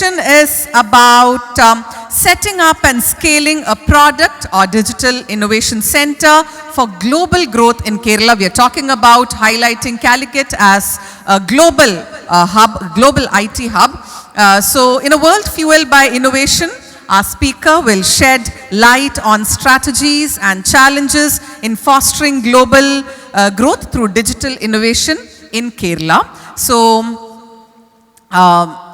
session is about setting up and scaling a product or digital innovation center for global growth in Kerala. We are talking about highlighting Calicut as a global hub, global IT hub. So in a world fueled by innovation, our speaker will shed light on strategies and challenges in fostering global growth through digital innovation in Kerala. So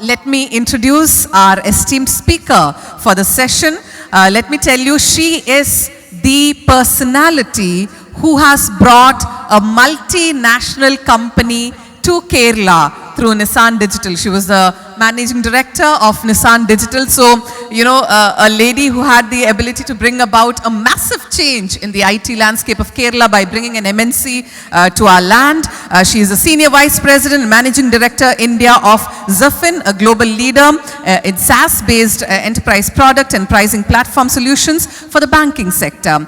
let me introduce our esteemed speaker for the session. Let me tell you, she is the personality who has brought a multinational company to Kerala through Nissan Digital. She was the managing director of Nissan Digital. So, you know, a lady who had the ability to bring about a massive change in the IT landscape of Kerala by bringing an MNC to our land. She is the senior vice president and managing director India of Zafin, a global leader in SaaS-based enterprise product and pricing platform solutions for the banking sector.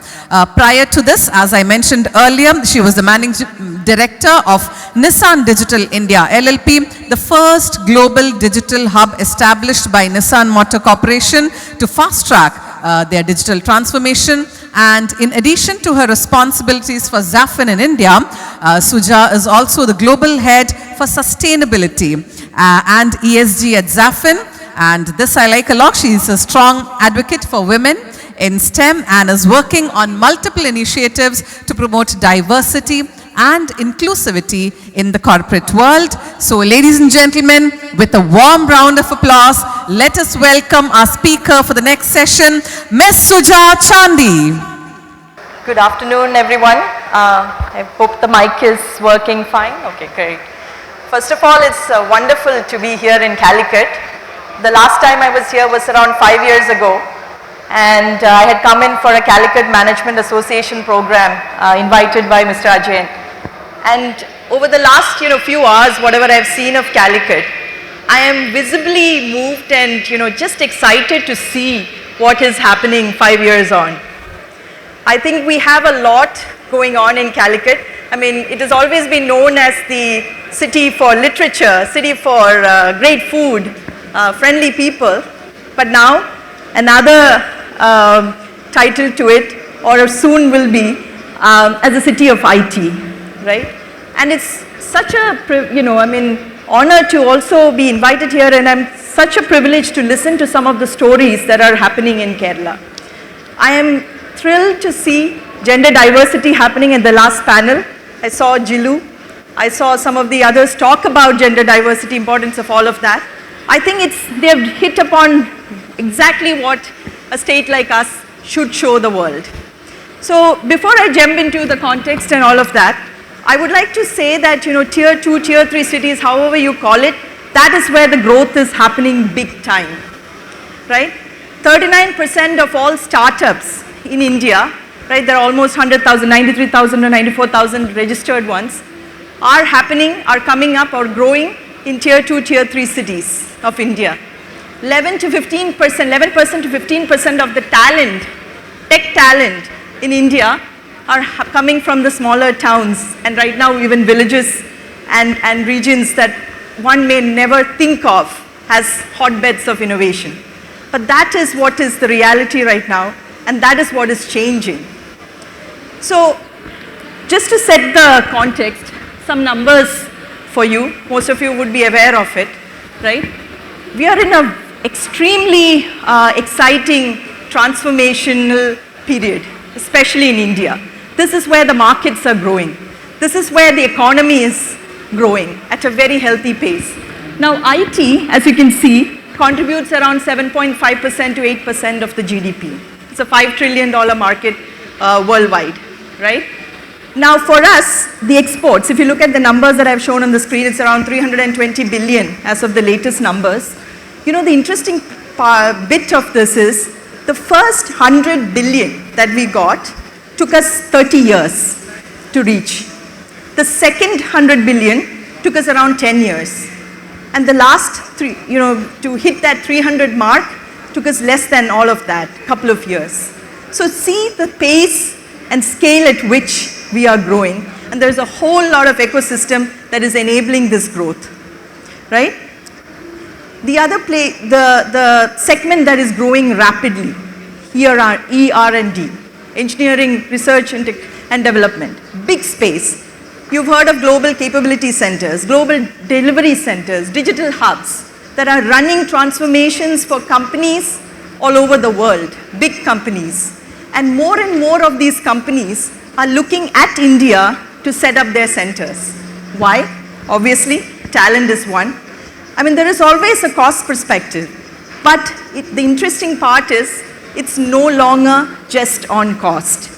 Prior to this, as I mentioned earlier, she was the managing director of Nissan Digital India LLP, the first global digital hub established by Nissan Motor Corporation to fast-track their digital transformation. And in addition to her responsibilities for Zafin in India, Suja is also the global head for sustainability and ESG at Zafin. And this I like a lot. She is a strong advocate for women in STEM and is working on multiple initiatives to promote diversity and inclusivity in the corporate world. So ladies and gentlemen, with a warm round of applause, let us welcome our speaker for the next session, Ms. Suja Chandy. Good afternoon, everyone. I hope the mic is working fine. Okay, great. First of all, it's wonderful to be here in Calicut. The last time I was here was around 5 years ago, and I had come in for a Calicut Management Association program invited by Mr. Ajay. And over the last few hours, whatever I've seen of Calicut, I am visibly moved and just excited to see what is happening 5 years on. I think we have a lot going on in Calicut. I mean, it has always been known as the city for literature, city for great food, friendly people. But now, another title to it, or soon will be, as a city of IT, right? And it's such a, honor to also be invited here, and I'm such a privilege to listen to some of the stories that are happening in Kerala. I am thrilled to see gender diversity happening in the last panel. I saw Jilu. I saw some of the others talk about gender diversity, importance of all of that. I think they've hit upon exactly what a state like us should show the world. So before I jump into the context and all of that, I would like to say that tier 2, tier 3 cities, however you call it, that is where the growth is happening big time, right? 39% of all startups in India, right, there are almost 100,000, 93,000 or 94,000 registered ones, are coming up or growing in tier 2, tier 3 cities of India. 11% to 15% of the talent, tech talent in India are coming from the smaller towns, and right now even villages and regions that one may never think of as hotbeds of innovation. But that is what is the reality right now, and that is what is changing. So just to set the context, some numbers for you. Most of you would be aware of it, right? We are in an extremely exciting transformational period, especially in India. This is where the markets are growing. This is where the economy is growing at a very healthy pace. Now IT, as you can see, contributes around 7.5% to 8% of the GDP. It's a $5 trillion market worldwide, right? Now for us, the exports, if you look at the numbers that I've shown on the screen, it's around 320 billion as of the latest numbers. The interesting bit of this is the first 100 billion that we got took us 30 years to reach. The second 100 billion took us around 10 years. And the last three, to hit that 300 mark took us less than all of that, couple of years. So see the pace and scale at which we are growing. And there's a whole lot of ecosystem that is enabling this growth, right? The segment that is growing rapidly here are ER&D, engineering, research and development, big space. You've heard of global capability centers, global delivery centers, digital hubs that are running transformations for companies all over the world, big companies. And more of these companies are looking at India to set up their centers. Why? Obviously, talent is one. I mean, there is always a cost perspective, but the interesting part is it's no longer just on cost.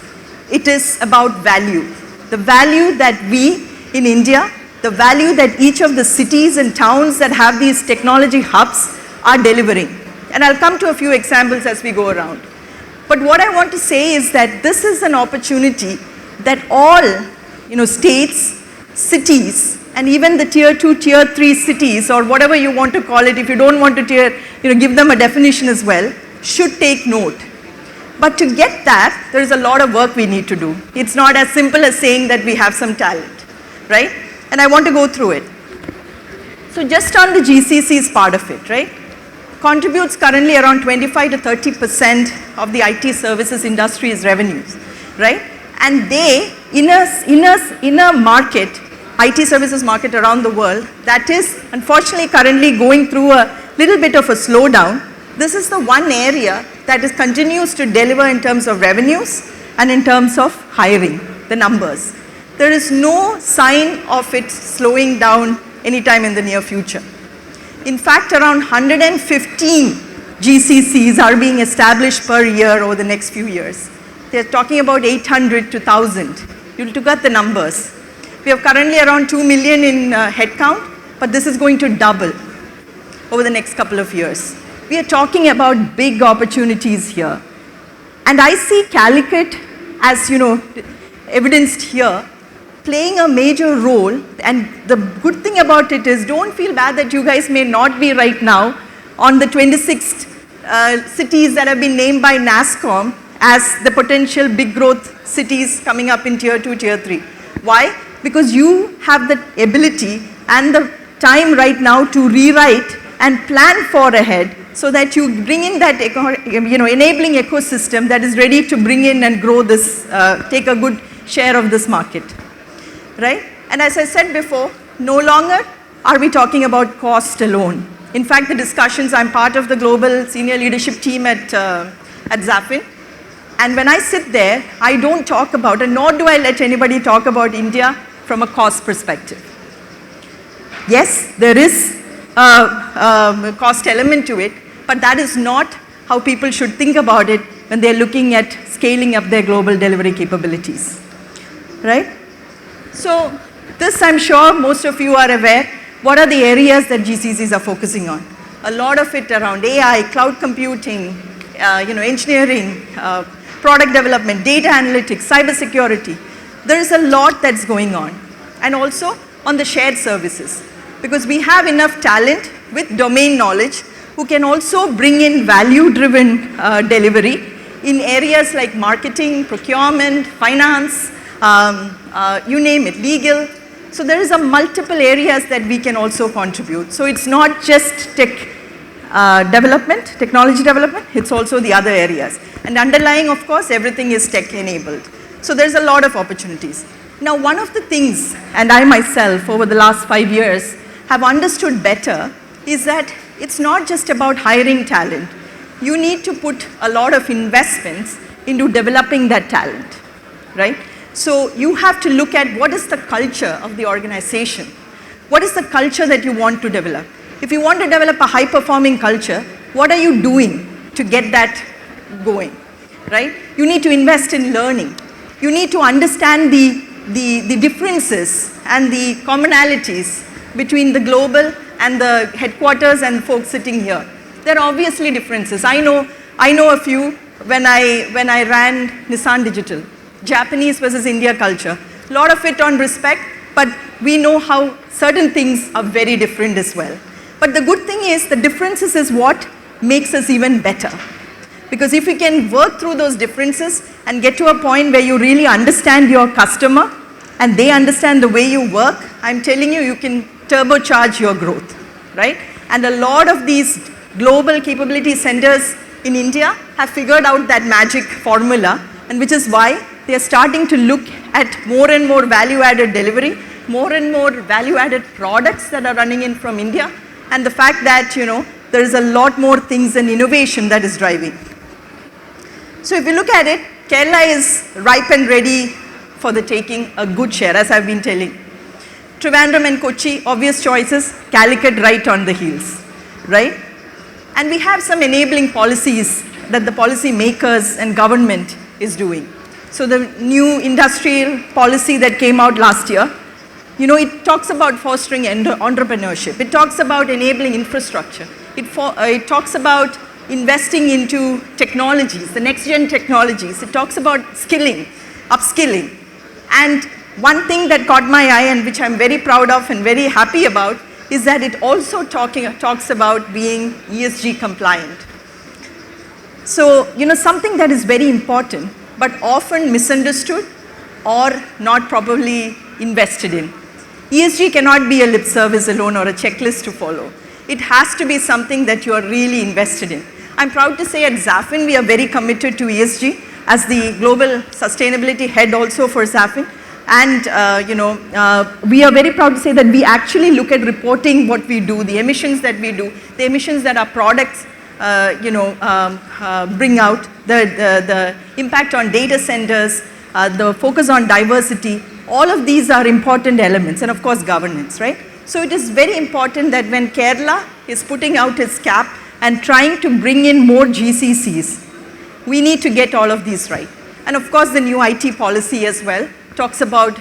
It is about value. The value that we in India, the value that each of the cities and towns that have these technology hubs are delivering. And I'll come to a few examples as we go around. But what I want to say is that this is an opportunity that all states, cities, and even the tier 2, tier 3 cities, or whatever you want to call it, if you don't want to give them a definition as well, should take note. But to get that, there is a lot of work we need to do. It's not as simple as saying that we have some talent, right? And I want to go through it. So just on the GCC's part of it, right? Contributes currently around 25 to 30% of the IT services industry's revenues, right? And they, in a market, IT services market around the world, that is unfortunately currently going through a little bit of a slowdown. This is the one area that continues to deliver in terms of revenues and in terms of hiring, the numbers. There is no sign of it slowing down anytime in the near future. In fact, around 115 GCCs are being established per year over the next few years. They're talking about 800 to 1,000. You look at the numbers. We have currently around 2 million in headcount, but this is going to double over the next couple of years. We are talking about big opportunities here. And I see Calicut, as evidenced here, playing a major role. And the good thing about it is, don't feel bad that you guys may not be right now on the 26 cities that have been named by NASSCOM as the potential big growth cities coming up in tier 2, tier 3. Why? Because you have the ability and the time right now to rewrite and plan for ahead, so that you bring in that enabling ecosystem that is ready to bring in and grow this, take a good share of this market, right? And as I said before, no longer are we talking about cost alone. In fact, the discussions, I'm part of the global senior leadership team at Zafin, and when I sit there, I don't talk about, and nor do I let anybody talk about India from a cost perspective. Yes, there is a cost element to it, but that is not how people should think about it when they're looking at scaling up their global delivery capabilities, right? So this, I'm sure most of you are aware, what are the areas that GCCs are focusing on? A lot of it around AI, cloud computing, engineering, product development, data analytics, cybersecurity. There is a lot that's going on. And also on the shared services, because we have enough talent with domain knowledge who can also bring in value-driven delivery in areas like marketing, procurement, finance, you name it, legal. So there is a multiple areas that we can also contribute. So it's not just technology development, it's also the other areas. And underlying, of course, everything is tech-enabled. So there's a lot of opportunities. Now, one of the things, and I myself over the last 5 years have understood better, is that it's not just about hiring talent. You need to put a lot of investments into developing that talent, right? So you have to look at what is the culture of the organization. What is the culture that you want to develop? If you want to develop a high-performing culture, what are you doing to get that going, right? You need to invest in learning. You need to understand the differences and the commonalities between the global and the headquarters and folks sitting here. There are obviously differences. I know a few when I ran Nissan Digital, Japanese versus India culture. A lot of it on respect, but we know how certain things are very different as well. But the good thing is the differences is what makes us even better. Because if you can work through those differences and get to a point where you really understand your customer and they understand the way you work, I'm telling you, you can turbocharge your growth, right? And a lot of these global capability centers in India have figured out that magic formula, and which is why they are starting to look at more and more value-added delivery, more and more value-added products that are running in from India, and the fact that, there is a lot more things and innovation that is driving. So if you look at it, Kerala is ripe and ready for the taking a good share, as I've been telling. Trivandrum and Kochi, obvious choices, Calicut right on the heels, right? And we have some enabling policies that the policy makers and government is doing. So the new industrial policy that came out last year, it talks about fostering entrepreneurship. It talks about enabling infrastructure. It talks about investing into technologies, the next gen technologies. It talks about skilling, upskilling. And one thing that caught my eye and which I'm very proud of and very happy about is that it also talks about being ESG compliant. So, something that is very important but often misunderstood or not properly invested in. ESG cannot be a lip service alone or a checklist to follow. It has to be something that you are really invested in. I'm proud to say at Zafin we are very committed to ESG as the global sustainability head also for Zafin. And we are very proud to say that we actually look at reporting what we do, the emissions that we do, the emissions that our products bring out, the impact on data centers, the focus on diversity. All of these are important elements, and of course governance, right? So it is very important that when Kerala is putting out its cap and trying to bring in more GCCs, we need to get all of these right. And of course the new IT policy as well talks about,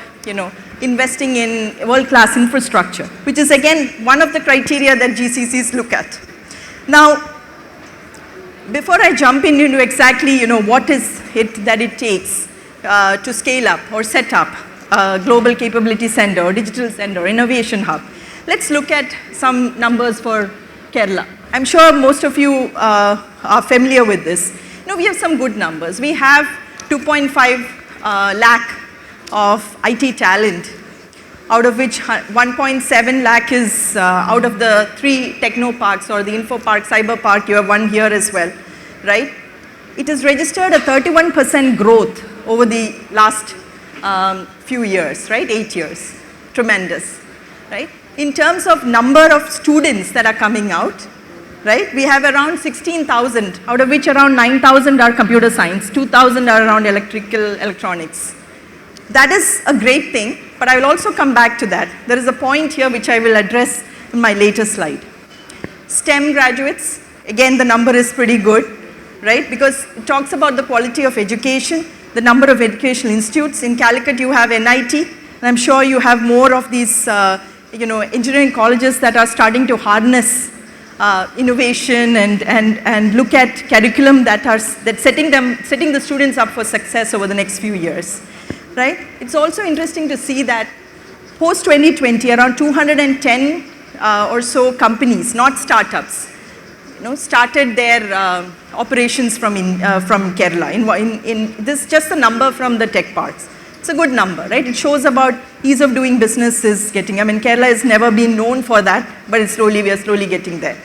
investing in world-class infrastructure, which is again one of the criteria that GCCs look at. Now, before I jump into exactly, what is it that it takes to scale up or set up a global capability center or digital center, innovation hub, let's look at some numbers for Kerala. I'm sure most of you are familiar with this. We have some good numbers. We have 2.5 lakh of IT talent, out of which 1.7 lakh is out of the 3 techno parks or the info park, cyber park. You have one here as well, right? It has registered a 31% growth over the last few years, right? 8 years. Tremendous, right? In terms of number of students that are coming out, right? We have around 16,000, out of which around 9,000 are computer science, 2,000 are around electronics. That is a great thing, but I will also come back to that. There is a point here which I will address in my later slide. STEM graduates, again the number is pretty good, right? Because it talks about the quality of education, the number of educational institutes. In Calicut you have NIT, and I'm sure you have more of these engineering colleges that are starting to harness innovation and look at curriculum that's setting the students up for success over the next few years. Right? It's also interesting to see that post 2020, around 210 or so companies, not startups, started their operations from Kerala. In this, just the number from the tech parks. It's a good number, right? It shows about ease of doing business is getting. Kerala has never been known for that, but we are slowly getting there,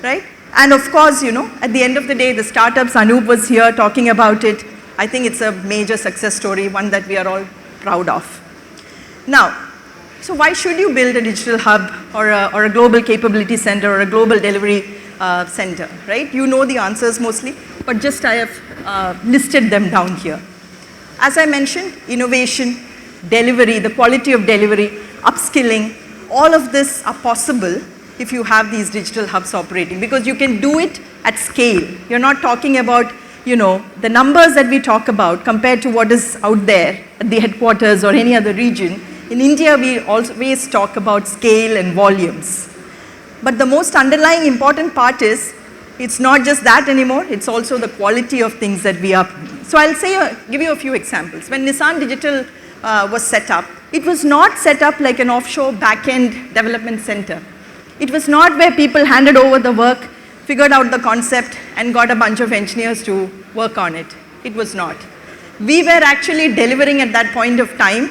right? And of course, at the end of the day, the startups. Anup was here talking about it. I think it's a major success story, one that we are all proud of. Now, so why should you build a digital hub or a global capability center or a global delivery center, right? You know the answers mostly, but just I have listed them down here. As I mentioned, innovation, delivery, the quality of delivery, upskilling, all of this are possible if you have these digital hubs operating, because you can do it at scale. You're not talking about the numbers that we talk about compared to what is out there at the headquarters or any other region. In India, we always talk about scale and volumes. But the most underlying important part is, it's not just that anymore, it's also the quality of things that we are. So I'll give you a few examples. When Nissan Digital was set up, it was not set up like an offshore back-end development center. It was not where people handed over the work, figured out the concept and got a bunch of engineers to work on it. It was not. We were actually delivering at that point of time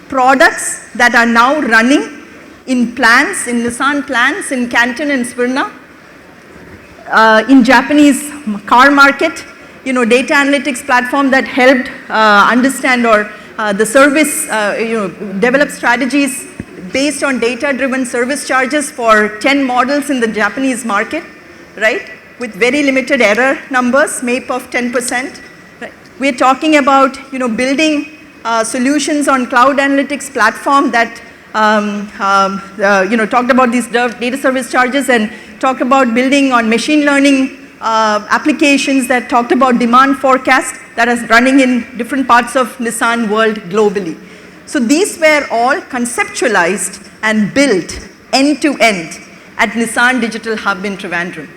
products that are now running in plants, in Nissan plants in Canton and Smyrna, in Japanese car market, data analytics platform that helped understand or the service, develop strategies based on data-driven service charges for 10 models in the Japanese market, right? With very limited error numbers, MAPE of 10%. Right? We're talking about, building solutions on cloud analytics platform that, talked about these data service charges and talked about building on machine learning applications that talked about demand forecast that is running in different parts of Nissan world globally. So these were all conceptualized and built end to end at Nissan Digital Hub in Trivandrum.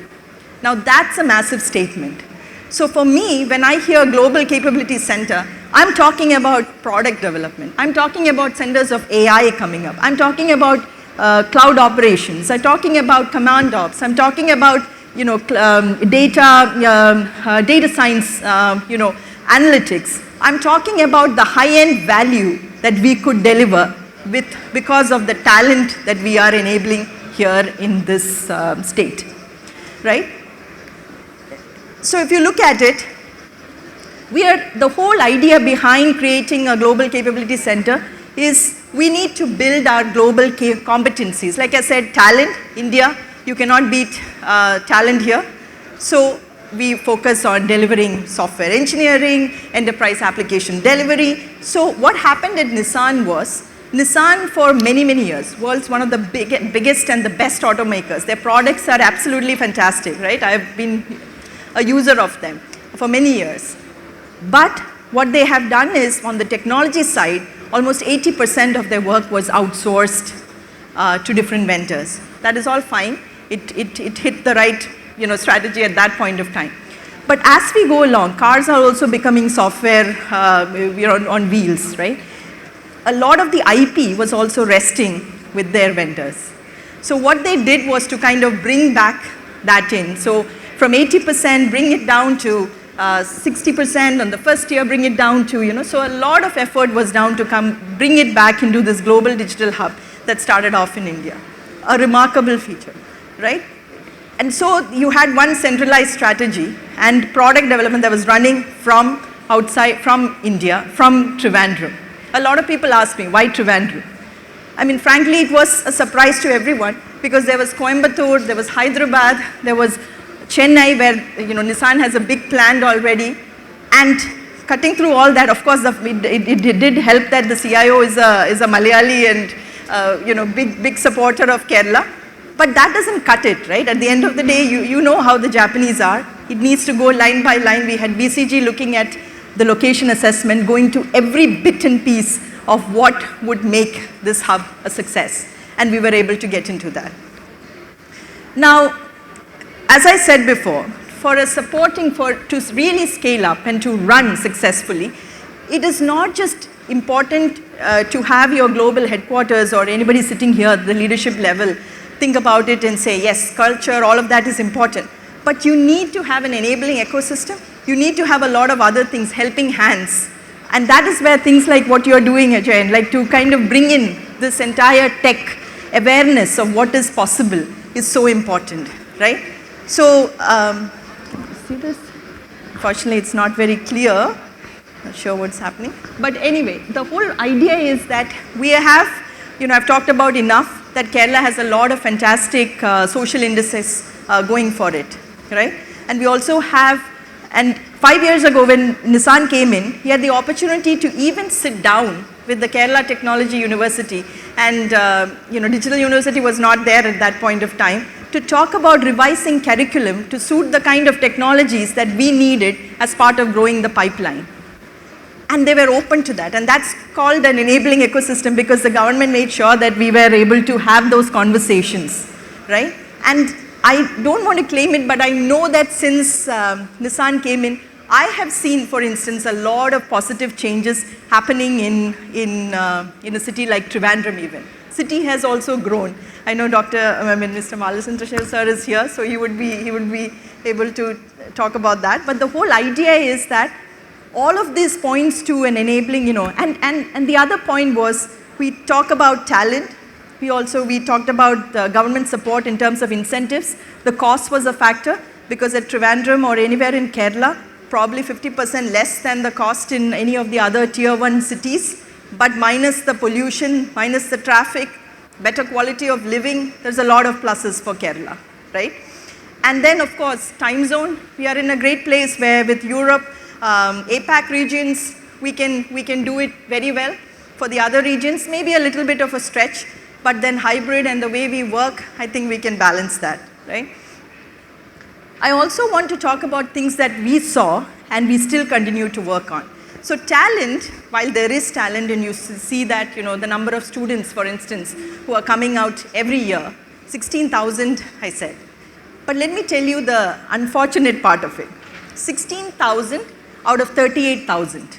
Now that's a massive statement. So for me, when I hear Global Capability Center, I'm talking about product development. I'm talking about centers of AI coming up. I'm talking about cloud operations. I'm talking about command ops. I'm talking about data science, analytics. I'm talking about the high-end value that we could deliver because of the talent that we are enabling here in this state, right? So if you look at it, the whole idea behind creating a global capability center is we need to build our global competencies. Like I said, talent, India, you cannot beat talent here. So we focus on delivering software engineering, enterprise application delivery. So what happened at Nissan was, Nissan for many, many years, world's one of the biggest and the best automakers. Their products are absolutely fantastic, right? I've been a user of them for many years. But what they have done is, on the technology side, almost 80% of their work was outsourced to different vendors. That is all fine. It hit the right strategy at that point of time. But as we go along, cars are also becoming software on wheels, right? A lot of the IP was also resting with their vendors. So what they did was to kind of bring back that in. So from 80%, bring it down to 60% on the first year, bring it down to, so a lot of effort was down to bring it back into this global digital hub that started off in India. A remarkable feature, right? And so you had one centralized strategy and product development that was running from outside, from India, from Trivandrum. A lot of people ask me, why Trivandrum? I mean, frankly, it was a surprise to everyone because there was Coimbatore, there was Hyderabad, there was Chennai where, Nissan has a big plant already. And cutting through all that, of course, it did help that the CIO is a Malayali and, big supporter of Kerala. But that doesn't cut it, right? At the end of the day, you know how the Japanese are. It needs to go line by line. We had BCG looking at the location assessment, going to every bit and piece of what would make this hub a success. And we were able to get into that. Now, as I said before, to really scale up and to run successfully, it is not just important to have your global headquarters or anybody sitting here at the leadership level think about it and say, yes, culture, all of that is important. But you need to have an enabling ecosystem. You need to have a lot of other things, helping hands. And that is where things like what you're doing, Ajay, like to kind of bring in this entire tech awareness of what is possible is so important, right? So, see this? Unfortunately, it's not very clear. Not sure what's happening. But anyway, the whole idea is that we have, I've talked about enough that Kerala has a lot of fantastic social indices going for it, right? And we also have, and 5 years ago when Nissan came in, he had the opportunity to even sit down with the Kerala Technology University, and Digital University was not there at that point of time, to talk about revising curriculum to suit the kind of technologies that we needed as part of growing the pipeline. And they were open to that, and that's called an enabling ecosystem because the government made sure that we were able to have those conversations, right? And I don't want to claim it, but I know that since Nissan came in, I have seen, for instance, a lot of positive changes happening in a city like Trivandrum even. City has also grown. I know Mr. Malasundrashar sir is here, so he would be able to talk about that. But the whole idea is that all of this points to an enabling, and the other point was we talk about talent, we talked about the government support in terms of incentives. The cost was a factor because at Trivandrum or anywhere in Kerala, probably 50% less than the cost in any of the other tier 1 cities, but minus the pollution, minus the traffic, better quality of living, there's a lot of pluses for Kerala, right? And then of course, time zone, we are in a great place where with Europe, APAC regions, we can do it very well. For the other regions, maybe a little bit of a stretch, but then hybrid and the way we work, I think we can balance that, right? I also want to talk about things that we saw and we still continue to work on. So talent, while there is talent and you see that, the number of students, for instance, who are coming out every year, 16,000, I said. But let me tell you the unfortunate part of it. 16,000 out of 38,000.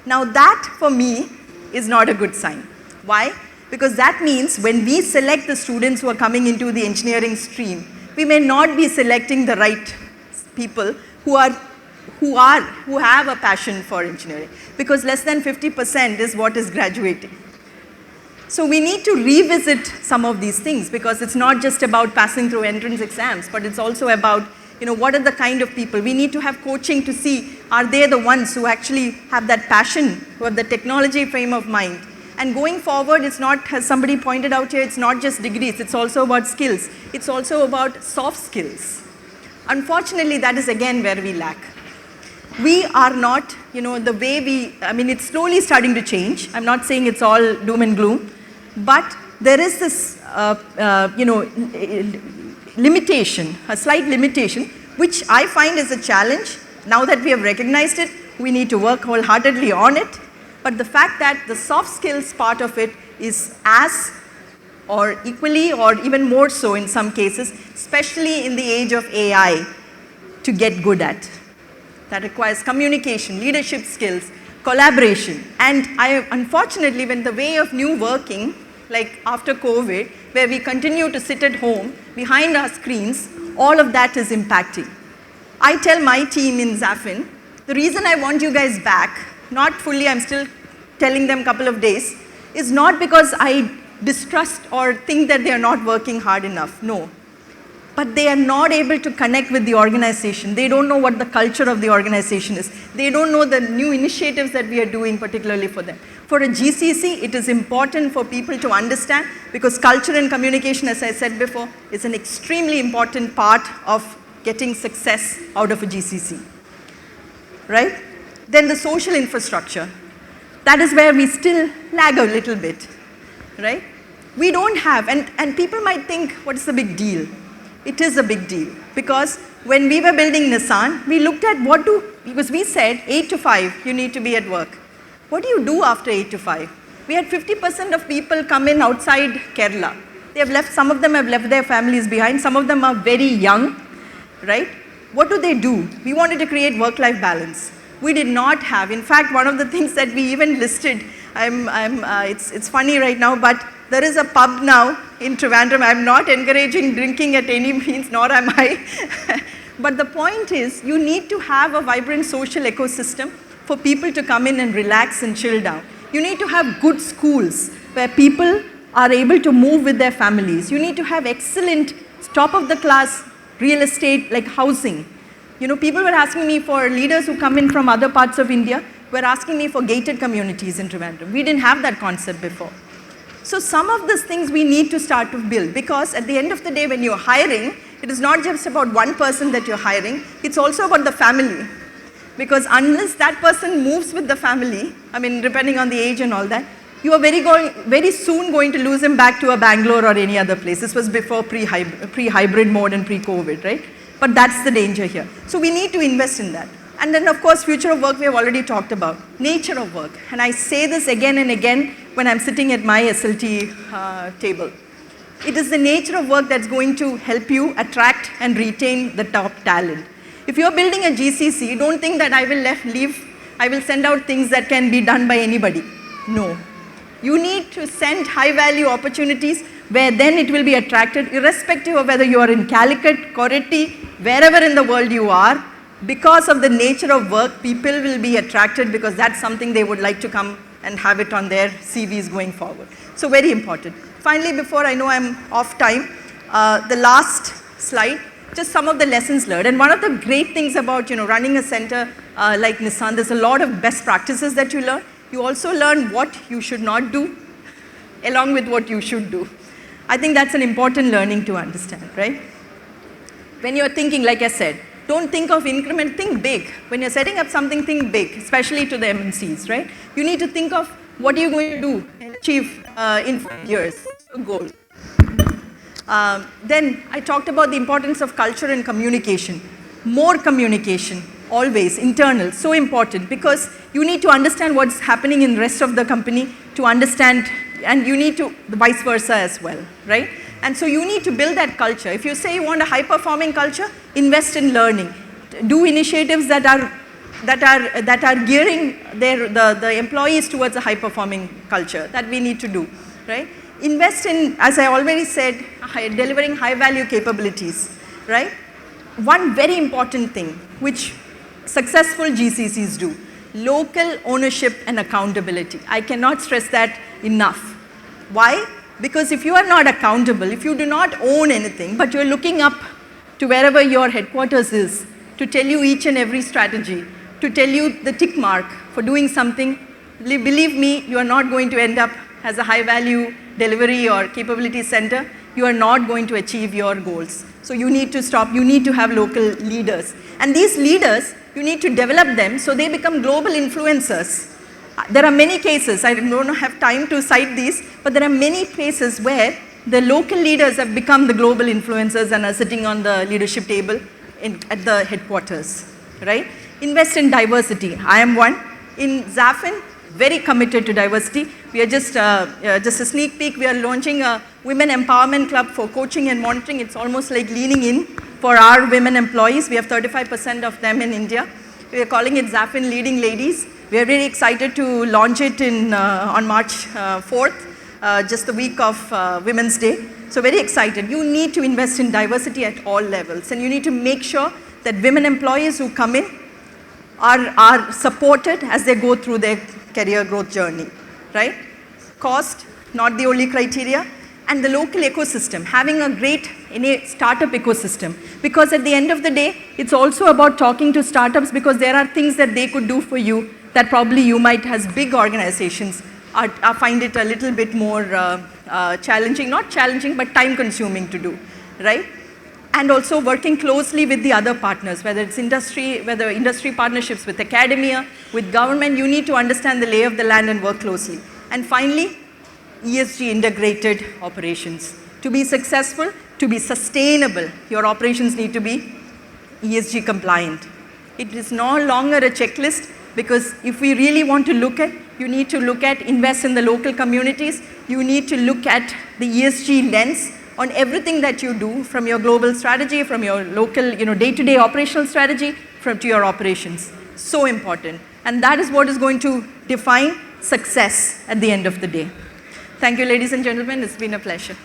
Now that, for me, is not a good sign. Why? Because that means when we select the students who are coming into the engineering stream, we may not be selecting the right people who have a passion for engineering, because less than 50% is what is graduating. So we need to revisit some of these things, because it's not just about passing through entrance exams, but it's also about, what are the kind of people. We need to have coaching to see, are they the ones who actually have that passion, who have the technology frame of mind. And going forward, it's not, as somebody pointed out here, it's not just degrees, it's also about skills. It's also about soft skills. Unfortunately, that is again where we lack. We are not, the way it's slowly starting to change. I'm not saying it's all doom and gloom, but there is this, limitation, a slight limitation, which I find is a challenge. Now that we have recognized it, we need to work wholeheartedly on it. But the fact that the soft skills part of it is as or equally or even more so in some cases, especially in the age of AI, to get good at. That requires communication, leadership skills, collaboration. And unfortunately, when the way of new working, like after COVID, where we continue to sit at home behind our screens, all of that is impacting. I tell my team in Zafin, the reason I want you guys back, not fully, I'm still telling them a couple of days, is not because I distrust or think that they are not working hard enough, no. But they are not able to connect with the organization. They don't know what the culture of the organization is. They don't know the new initiatives that we are doing particularly for them. For a GCC, it is important for people to understand, because culture and communication, as I said before, is an extremely important part of getting success out of a GCC, right? Then the social infrastructure. That is where we still lag a little bit, right? We don't have, and people might think, what's the big deal? It is a big deal, because when we were building Nissan, we looked at because we said 8 to 5, you need to be at work. What do you do after 8 to 5? We had 50% of people come in outside Kerala. Some of them have left their families behind, some of them are very young, right? What do? We wanted to create work-life balance. We did not have. In fact, one of the things that we even listed, it's funny right now, but there is a pub now in Trivandrum. I'm not encouraging drinking at any means, nor am I. But the point is, you need to have a vibrant social ecosystem for people to come in and relax and chill down. You need to have good schools where people are able to move with their families. You need to have excellent, top-of-the-class real estate, like housing. People were asking me for leaders who come in from other parts of India, were asking me for gated communities in Trivandrum. We didn't have that concept before. So some of these things we need to start to build, because at the end of the day, when you're hiring, it is not just about one person that you're hiring, it's also about the family. Because unless that person moves with the family, depending on the age and all that, you are very soon going to lose him back to a Bangalore or any other place. This was before pre-hybrid mode and pre-COVID, right? But that's the danger here. So we need to invest in that. And then of course, future of work we have already talked about. Nature of work. And I say this again and again when I'm sitting at my SLT table. It is the nature of work that's going to help you attract and retain the top talent. If you're building a GCC, don't think that I will send out things that can be done by anybody. No. You need to send high-value opportunities where then it will be attracted, irrespective of whether you are in Calicut, Koretti, wherever in the world you are. Because of the nature of work, people will be attracted because that's something they would like to come and have it on their CVs going forward. So very important. Finally, before I know I'm off time, the last slide, just some of the lessons learned. And one of the great things about running a center like Nissan, there's a lot of best practices that you learn. You also learn what you should not do along with what you should do. I think that's an important learning to understand, right? When you're thinking, like I said, don't think of increment, think big. When you're setting up something, think big, especially to the MNCs, right? You need to think of what are you going to do and achieve in 5 years, a goal. Then I talked about the importance of culture and communication. More communication, always, internal, so important, because you need to understand what's happening in the rest of the company to understand, and you need to, the vice versa as well, right? And so you need to build that culture. If you say you want a high-performing culture, invest in learning. Do initiatives that are gearing the employees towards a high-performing culture that we need to do, right? Invest in, as I already said, delivering high-value capabilities, right? One very important thing which successful GCCs do, local ownership and accountability. I cannot stress that enough. Why? Because if you are not accountable, if you do not own anything, but you're looking up to wherever your headquarters is to tell you each and every strategy, to tell you the tick mark for doing something, believe me, you are not going to end up as a high-value delivery or capability center. You are not going to achieve your goals. So you need to stop, you need to have local leaders. And these leaders, you need to develop them so they become global influencers. There are many cases, I don't have time to cite these, but there are many cases where the local leaders have become the global influencers and are sitting on the leadership table at the headquarters, right? Invest in diversity. I am one. In Zafin, very committed to diversity. We are just a sneak peek, we are launching a women empowerment club for coaching and monitoring. It's almost like leaning in for our women employees. We have 35% of them in India. We are calling it Zafin Leading Ladies. We are very excited to launch it on March 4th, just the week of Women's Day. So very excited. You need to invest in diversity at all levels, and you need to make sure that women employees who come in are supported as they go through their career growth journey, right? Cost, not the only criteria, and the local ecosystem, having a great startup ecosystem. Because at the end of the day, it's also about talking to startups, because there are things that they could do for you that probably you might, as big organizations, find it a little bit more challenging, not challenging, but time consuming to do, right? And also working closely with the other partners, whether it's industry, whether industry partnerships with academia, with government, you need to understand the lay of the land and work closely. And finally, ESG integrated operations. To be successful, to be sustainable, your operations need to be ESG compliant. It is no longer a checklist, because if we really want to look at, you need to look at, invest in the local communities, you need to look at the ESG lens on everything that you do, from your global strategy, from your local, day-to-day operational strategy, to your operations. So important. And that is what is going to define success at the end of the day. Thank you, ladies and gentlemen. It's been a pleasure.